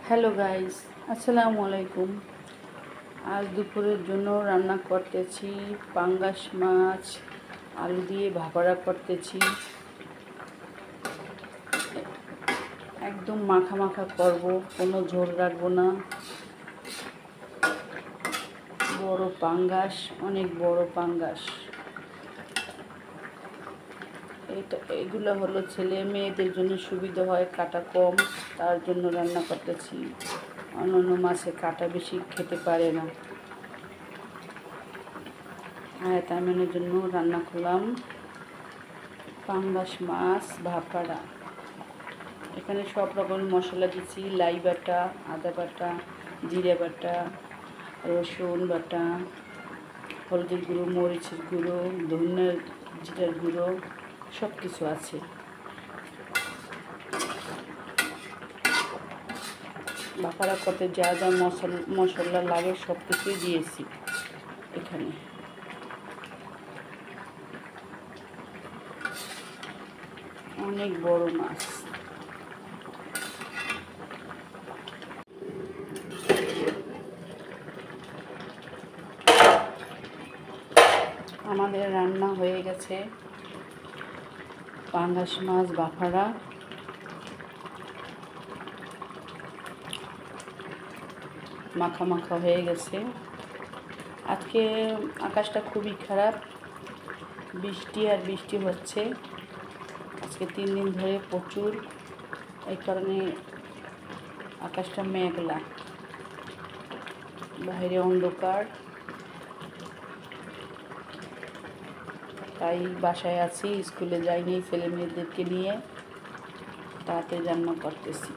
Hello guys, আসসালামু আলাইকুম। আজ দুপুরের জন্য রান্না করতেছি পাঙ্গাস মাছ, আলু দিয়ে ভাপাড়া করতেছি। একদম মাখা মাখা করব, কোনো ঝোল রাখবো না। বড় পাঙ্গাস, অনেক বড় পাঙ্গাস। এগুলো হলো ছেলে মেয়েদের জন্য সুবিধা হয়, কাটা কম, তার জন্য রান্না করতেছি। অন্যান্য মাছে কাটা বেশি খেতে পারে না। তাইমানের জন্য রান্না করলাম পাঙ্গাস মাছ ভাপাড়া। এখানে সব রকমের মশলা দিচ্ছি, লাই বাটা, আদা বাটা, জিরে বাটা, রসুন বাটা, হলদির গুঁড়ো, মরিচের গুঁড়ো, ধনিয়ার জিরার গুঁড়ো, সব কিছু আছে। ভাপাড়া করতে যা যা মশলা লাগে সব কিছুই দিয়েছি এখানে। অনেক বড় মাছ। আমাদের রান্না হয়ে গেছে পাঙ্গাস মাছ ভাপাড়া। মাখা মাখা হয়ে গেছে। আজকে আকাশটা খুবই খারাপ, বৃষ্টি আর বৃষ্টি হচ্ছে আজকে 3 দিন ধরে প্রচুর। এই কারণে আকাশটা মেঘলা, বাইরে অন্ধকার, তাই বাসায় আছি, স্কুলে যাইনি, ছেলে মেয়েদেরকে নিয়ে তাড়াতাড়ি রান্না করতেছি।